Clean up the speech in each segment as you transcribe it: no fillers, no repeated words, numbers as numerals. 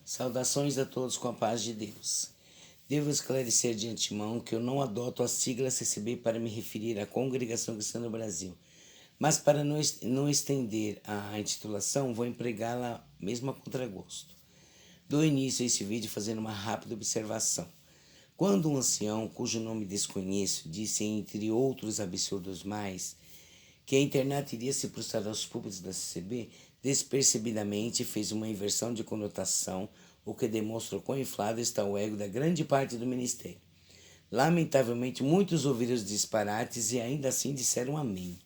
Saudações a todos com a paz de Deus. Devo esclarecer de antemão que eu não adoto a sigla CCB para me referir à Congregação Cristã no Brasil, mas para não estender a intitulação, vou empregá-la mesmo a contragosto. Dou início a esse vídeo fazendo uma rápida observação. Quando um ancião, cujo nome desconheço, disse, entre outros absurdos mais, que a internet iria se prostrar aos púlpitos da CCB, despercebidamente fez uma inversão de conotação, o que demonstra o quão inflado está o ego da grande parte do ministério. Lamentavelmente, muitos ouviram os disparates e ainda assim disseram amém.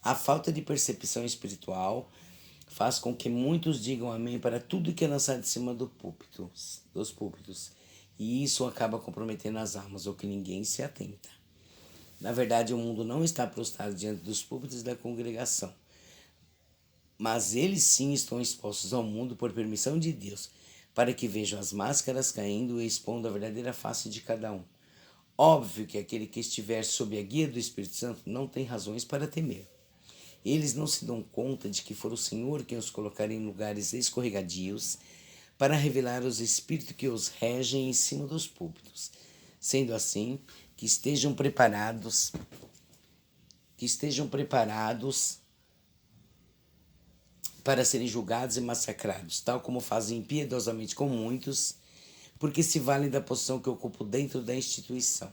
A falta de percepção espiritual faz com que muitos digam amém para tudo que é lançado de cima dos púlpitos, e isso acaba comprometendo as almas, ao que ninguém se atenta. Na verdade, o mundo não está prostrado diante dos púlpitos da congregação, mas eles sim estão expostos ao mundo por permissão de Deus, para que vejam as máscaras caindo e expondo a verdadeira face de cada um. Óbvio que aquele que estiver sob a guia do Espírito Santo não tem razões para temer. Eles não se dão conta de que for o Senhor quem os colocar em lugares escorregadios para revelar os espíritos que os regem em cima dos púlpitos. Sendo assim, que estejam preparados para serem julgados e massacrados, tal como fazem impiedosamente com muitos, porque se valem da posição que ocupam dentro da instituição.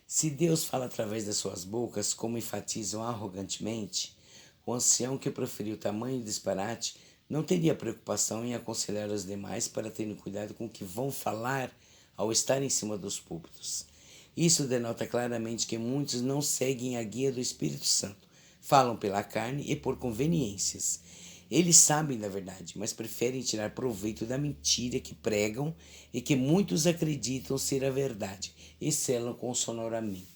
Se Deus fala através das suas bocas, como enfatizam arrogantemente, o ancião que proferiu tamanho disparate não teria preocupação em aconselhar os demais para terem cuidado com o que vão falar ao estar em cima dos púlpitos. Isso denota claramente que muitos não seguem a guia do Espírito Santo, falam pela carne e por conveniências. Eles sabem da verdade, mas preferem tirar proveito da mentira que pregam e que muitos acreditam ser a verdade, e selam com o sonoro amém.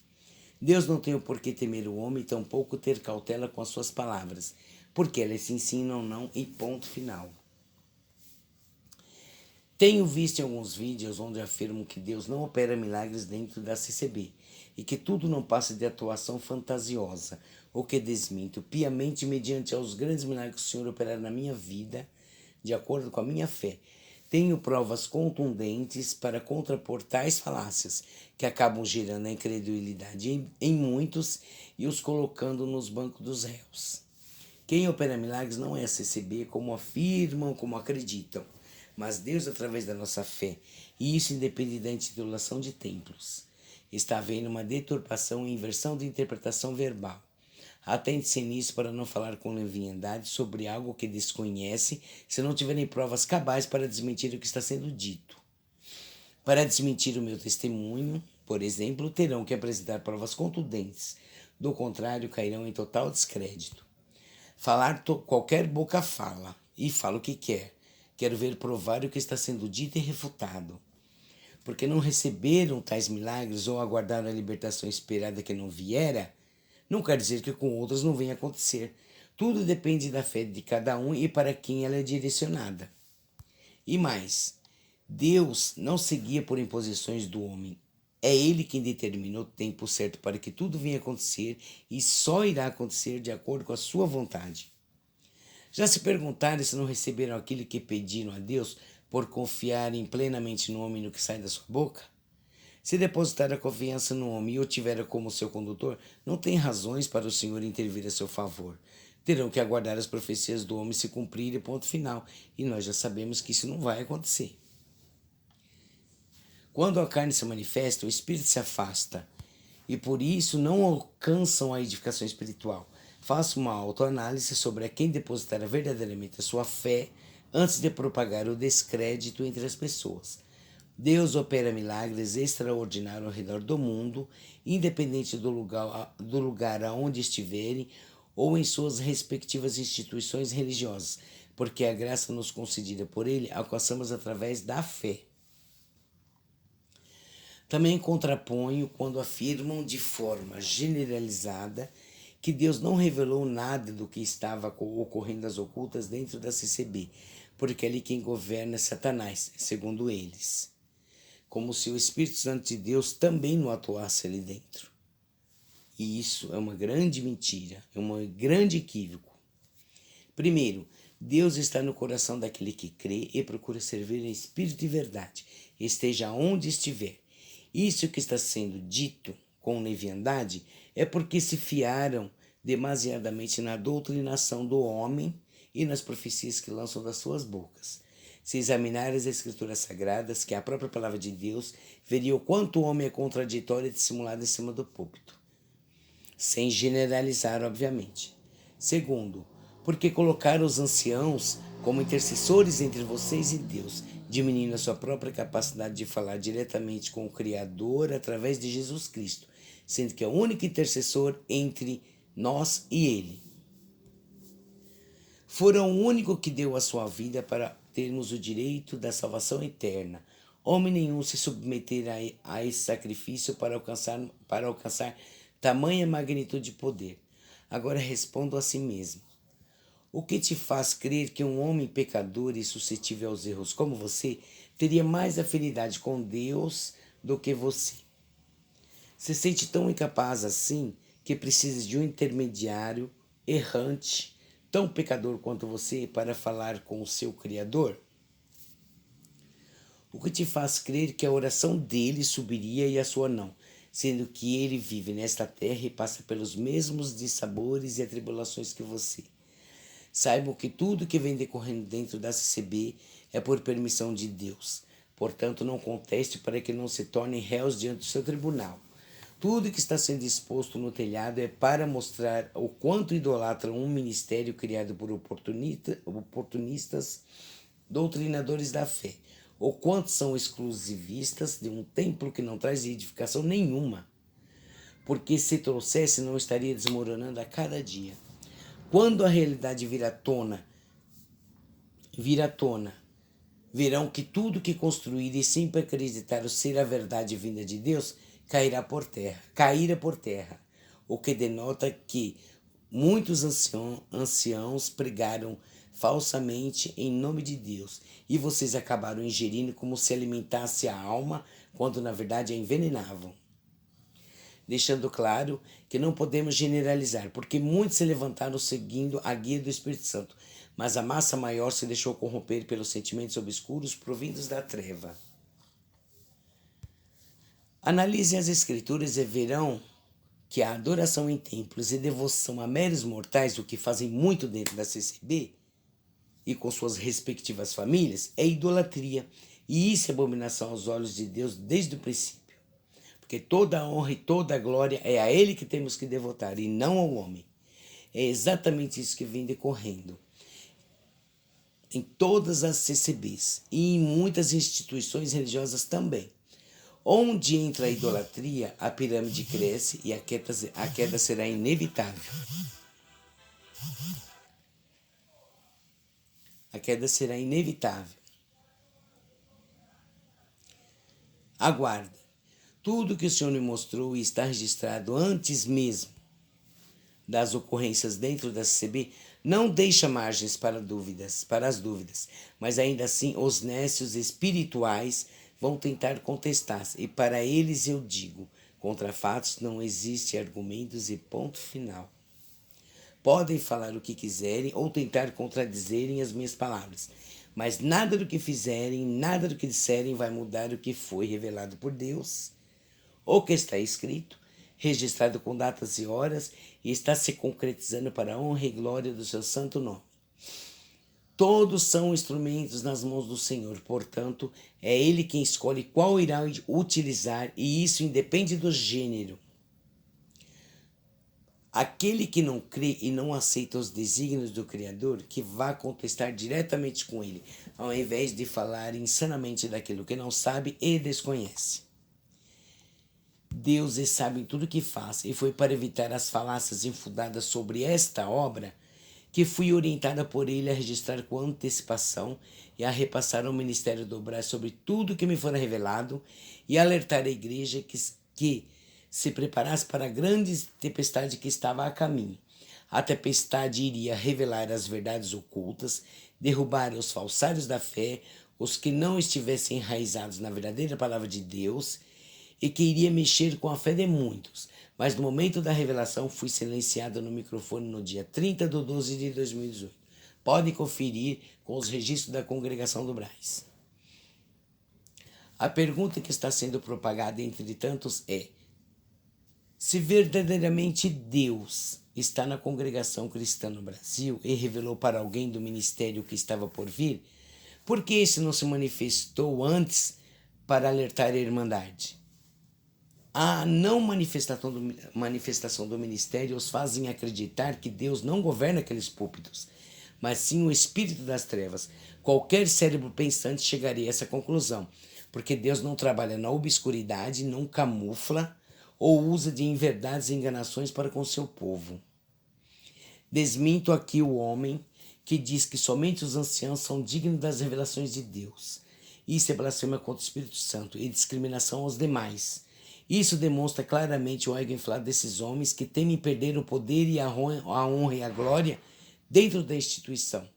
Deus não tem o porquê temer o homem, tampouco ter cautela com as suas palavras, porque elas se ensinam não e ponto final. Tenho visto em alguns vídeos onde afirmam que Deus não opera milagres dentro da CCB e que tudo não passa de atuação fantasiosa, o que desminto piamente mediante aos grandes milagres que o Senhor operar na minha vida, de acordo com a minha fé. Tenho provas contundentes para contrapor tais falácias, que acabam gerando a incredulidade em muitos e os colocando nos bancos dos réus. Quem opera milagres não é a CCB, como afirmam, como acreditam, mas Deus através da nossa fé, e isso independe da intitulação de templos. Está havendo uma deturpação e inversão de interpretação verbal. Atente-se nisso para não falar com leviandade sobre algo que desconhece, se não tiverem provas cabais para desmentir o que está sendo dito. Para desmentir o meu testemunho, por exemplo, terão que apresentar provas contundentes, do contrário cairão em total descrédito. Qualquer boca fala, e fala o que quer. Quero ver provar o que está sendo dito e refutado. Porque não receberam tais milagres ou aguardaram a libertação esperada que não viera, não quer dizer que com outros não venha acontecer. Tudo depende da fé de cada um e para quem ela é direcionada. E mais, Deus não se guia por imposições do homem. É Ele quem determinou o tempo certo para que tudo venha acontecer e só irá acontecer de acordo com a sua vontade. Já se perguntaram se não receberam aquilo que pediram a Deus por confiarem plenamente no homem e no que sai da sua boca? Se depositar a confiança no homem e o tiver como seu condutor, não tem razões para o Senhor intervir a seu favor. Terão que aguardar as profecias do homem se cumprirem, ponto final. E nós já sabemos que isso não vai acontecer. Quando a carne se manifesta, o espírito se afasta. E por isso não alcançam a edificação espiritual. Faça uma autoanálise sobre a quem depositar verdadeiramente a sua fé antes de propagar o descrédito entre as pessoas. Deus opera milagres extraordinários ao redor do mundo, independente do lugar aonde estiverem ou em suas respectivas instituições religiosas, porque a graça nos concedida por Ele alcançamos através da fé. Também contraponho quando afirmam de forma generalizada que Deus não revelou nada do que estava ocorrendo às ocultas dentro da CCB, porque ali quem governa é Satanás, segundo eles. Como se o Espírito Santo de Deus também não atuasse ali dentro. E isso é uma grande mentira, é um grande equívoco. Primeiro, Deus está no coração daquele que crê e procura servir em espírito e verdade, esteja onde estiver. Isso que está sendo dito com leviandade é porque se fiaram demasiadamente na doutrinação do homem e nas profecias que lançam das suas bocas. Se examinarem as Escrituras Sagradas, que é a própria palavra de Deus, veria o quanto o homem é contraditório e dissimulado em cima do púlpito. Sem generalizar, obviamente. Segundo, porque colocaram os anciãos como intercessores entre vocês e Deus, diminuindo a sua própria capacidade de falar diretamente com o Criador através de Jesus Cristo, sendo que é o único intercessor entre nós e Ele. Foram o único que deu a sua vida para termos o direito da salvação eterna. Homem nenhum se submeterá a esse sacrifício para alcançar tamanha magnitude de poder. Agora respondo a si mesmo. O que te faz crer que um homem pecador e suscetível aos erros como você teria mais afinidade com Deus do que você? Se sente tão incapaz assim que precisa de um intermediário errante, tão pecador quanto você, para falar com o seu Criador? O que te faz crer que a oração dele subiria e a sua não, sendo que ele vive nesta terra e passa pelos mesmos dissabores e atribulações que você? Saibam que tudo que vem decorrendo dentro da CCB é por permissão de Deus. Portanto, não conteste para que não se tornem réus diante do seu tribunal. Tudo que está sendo exposto no telhado é para mostrar o quanto idolatram um ministério criado por oportunistas, doutrinadores da fé, ou quanto são exclusivistas de um templo que não traz edificação nenhuma, porque se trouxesse não estaria desmoronando a cada dia. Quando a realidade vir à tona, verão que tudo que construírem sempre acreditaram ser a verdade vinda de Deus caíra por terra, o que denota que muitos anciãos pregaram falsamente em nome de Deus, e vocês acabaram ingerindo como se alimentasse a alma, quando na verdade a envenenavam. Deixando claro que não podemos generalizar, porque muitos se levantaram seguindo a guia do Espírito Santo, mas a massa maior se deixou corromper pelos sentimentos obscuros provindos da treva. Analisem as Escrituras e verão que a adoração em templos e devoção a meros mortais, o que fazem muito dentro da CCB e com suas respectivas famílias, é idolatria, e isso é abominação aos olhos de Deus desde o princípio. Porque toda a honra e toda a glória é a Ele que temos que devotar, e não ao homem. É exatamente isso que vem decorrendo em todas as CCBs e em muitas instituições religiosas também. Onde entra a idolatria, a pirâmide cresce e a queda será inevitável. A queda será inevitável. Aguarde. Tudo que o Senhor me mostrou e está registrado antes mesmo das ocorrências dentro da CCB não deixa margens para as dúvidas, mas ainda assim os nécios espirituais vão tentar contestar, e para eles eu digo, contra fatos não existe argumentos e ponto final. Podem falar o que quiserem ou tentar contradizerem as minhas palavras, mas nada do que fizerem, nada do que disserem vai mudar o que foi revelado por Deus, ou que está escrito, registrado com datas e horas, e está se concretizando para a honra e glória do seu santo nome. Todos são instrumentos nas mãos do Senhor, portanto, é Ele quem escolhe qual irá utilizar, e isso independe do gênero. Aquele que não crê e não aceita os desígnios do Criador, que vá contestar diretamente com Ele, ao invés de falar insanamente daquilo que não sabe e desconhece. Deus sabe tudo o que faz, e foi para evitar as falácias infundadas sobre esta obra que fui orientada por Ele a registrar com antecipação e a repassar ao ministério dobrar sobre tudo que me fora revelado e alertar a igreja que se preparasse para a grande tempestade que estava a caminho. A tempestade iria revelar as verdades ocultas, derrubar os falsários da fé, os que não estivessem enraizados na verdadeira palavra de Deus, e que iria mexer com a fé de muitos. Mas no momento da revelação fui silenciado no microfone no dia 30 de 12 de 2018. Podem conferir com os registros da Congregação do Brás. A pergunta que está sendo propagada entre tantos é: se verdadeiramente Deus está na congregação cristã no Brasil e revelou para alguém do ministério que estava por vir, por que esse não se manifestou antes para alertar a Irmandade? A não manifestação do ministério os fazem acreditar que Deus não governa aqueles púlpitos, mas sim o espírito das trevas. Qualquer cérebro pensante chegaria a essa conclusão, porque Deus não trabalha na obscuridade, não camufla ou usa de inverdades e enganações para com seu povo. Desminto aqui o homem que diz que somente os anciãos são dignos das revelações de Deus. Isso é blasfêmia contra o Espírito Santo e discriminação aos demais. Isso demonstra claramente o ego inflado desses homens que temem perder o poder e a honra e a glória dentro da instituição.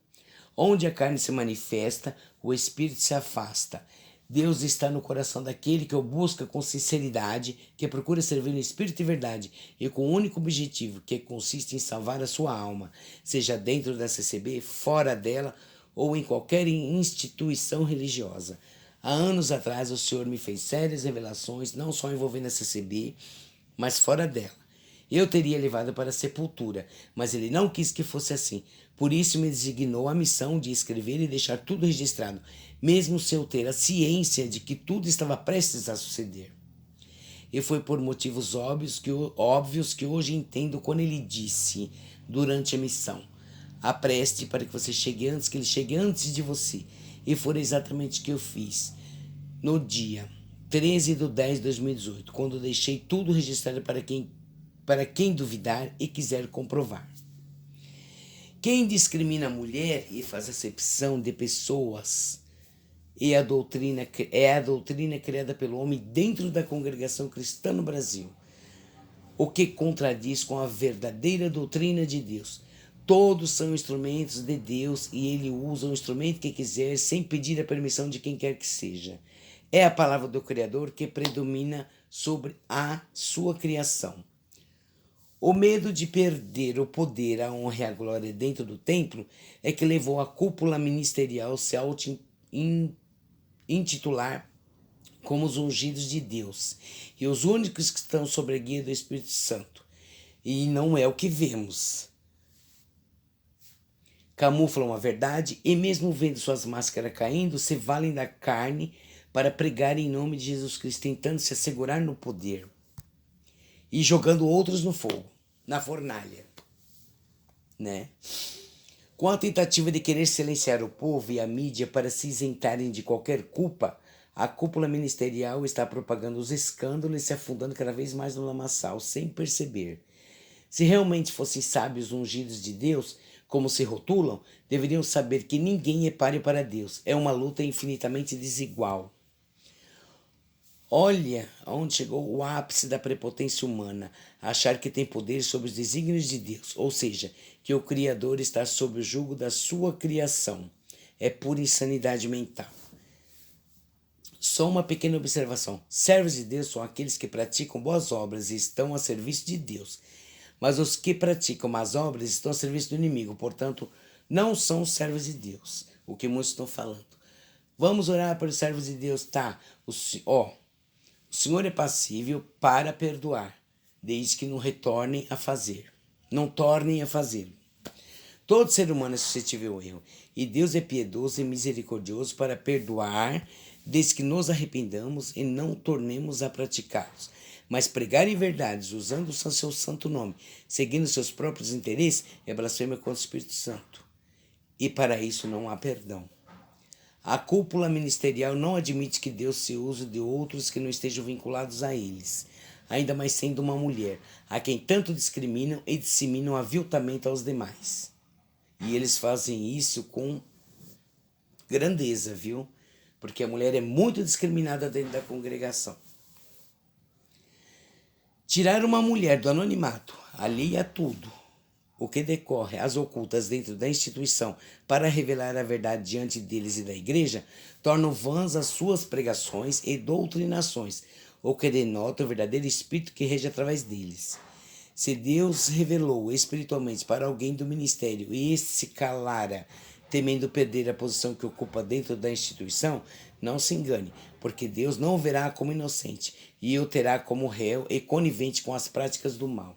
Onde a carne se manifesta, o Espírito se afasta. Deus está no coração daquele que o busca com sinceridade, que procura servir no Espírito e verdade, e com o único objetivo, que consiste em salvar a sua alma, seja dentro da CCB, fora dela ou em qualquer instituição religiosa. Há anos atrás o Senhor me fez sérias revelações, não só envolvendo a CCB, mas fora dela. Eu teria levado para a sepultura, mas ele não quis que fosse assim. Por isso me designou a missão de escrever e deixar tudo registrado, mesmo sem eu ter a ciência de que tudo estava prestes a suceder. E foi por motivos óbvios que hoje entendo quando ele disse, durante a missão: apreste para que você chegue antes, que ele chegue antes de você. E foi exatamente o que eu fiz no dia 13/10/2018, quando deixei tudo registrado para quem duvidar e quiser comprovar. Quem discrimina a mulher e faz acepção de pessoas é a doutrina criada pelo homem dentro da congregação cristã no Brasil, o que contradiz com a verdadeira doutrina de Deus. Todos são instrumentos de Deus e ele usa o instrumento que quiser sem pedir a permissão de quem quer que seja. É a palavra do Criador que predomina sobre a sua criação. O medo de perder o poder, a honra e a glória dentro do templo é que levou a cúpula ministerial a se auto-intitular como os ungidos de Deus e os únicos que estão sob a guia do Espírito Santo. E não é o que vemos. Camuflam a verdade e, mesmo vendo suas máscaras caindo, se valem da carne para pregar em nome de Jesus Cristo, tentando se assegurar no poder e jogando outros no fogo, na fornalha, né? Com a tentativa de querer silenciar o povo e a mídia para se isentarem de qualquer culpa, a cúpula ministerial está propagando os escândalos e se afundando cada vez mais no lamaçal, sem perceber. Se realmente fossem sábios ungidos de Deus, como se rotulam, deveriam saber que ninguém é páreo para Deus. É uma luta infinitamente desigual. Olha aonde chegou o ápice da prepotência humana, achar que tem poder sobre os desígnios de Deus, ou seja, que o Criador está sob o jugo da sua criação. É pura insanidade mental. Só uma pequena observação. Servos de Deus são aqueles que praticam boas obras e estão a serviço de Deus. Mas os que praticam más obras estão a serviço do inimigo, portanto, não são servos de Deus. O que muitos estão falando. Vamos orar para os servos de Deus, tá? O Senhor é passível para perdoar, desde que não retornem a fazer. Não tornem a fazer. Todo ser humano é suscetível ao erro, e Deus é piedoso e misericordioso para perdoar, desde que nos arrependamos e não tornemos a praticá-los. Mas pregar em verdades, usando o seu santo nome, seguindo seus próprios interesses, é blasfêmia contra o Espírito Santo. E para isso não há perdão. A cúpula ministerial não admite que Deus se use de outros que não estejam vinculados a eles, ainda mais sendo uma mulher, a quem tanto discriminam e disseminam aviltamento aos demais. E eles fazem isso com grandeza, viu? Porque a mulher é muito discriminada dentro da congregação. Tirar uma mulher do anonimato, alheia a tudo o que decorre às ocultas dentro da instituição para revelar a verdade diante deles e da igreja, tornam vãs as suas pregações e doutrinações, o que denota o verdadeiro espírito que rege através deles. Se Deus revelou espiritualmente para alguém do ministério e esse se calara, temendo perder a posição que ocupa dentro da instituição, não se engane, porque Deus não o verá como inocente e o terá como réu e conivente com as práticas do mal.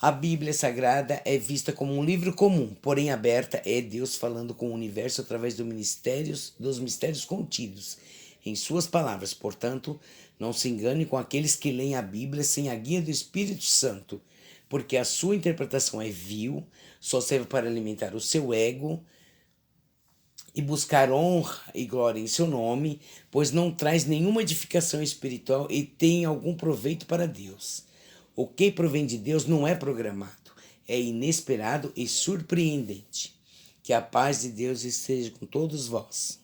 A Bíblia Sagrada é vista como um livro comum, porém aberta é Deus falando com o universo através dos mistérios contidos em suas palavras. Portanto, não se engane com aqueles que leem a Bíblia sem a guia do Espírito Santo, porque a sua interpretação é vil, só serve para alimentar o seu ego e buscar honra e glória em seu nome, pois não traz nenhuma edificação espiritual e tem algum proveito para Deus. O que provém de Deus não é programado, é inesperado e surpreendente. Que a paz de Deus esteja com todos vós.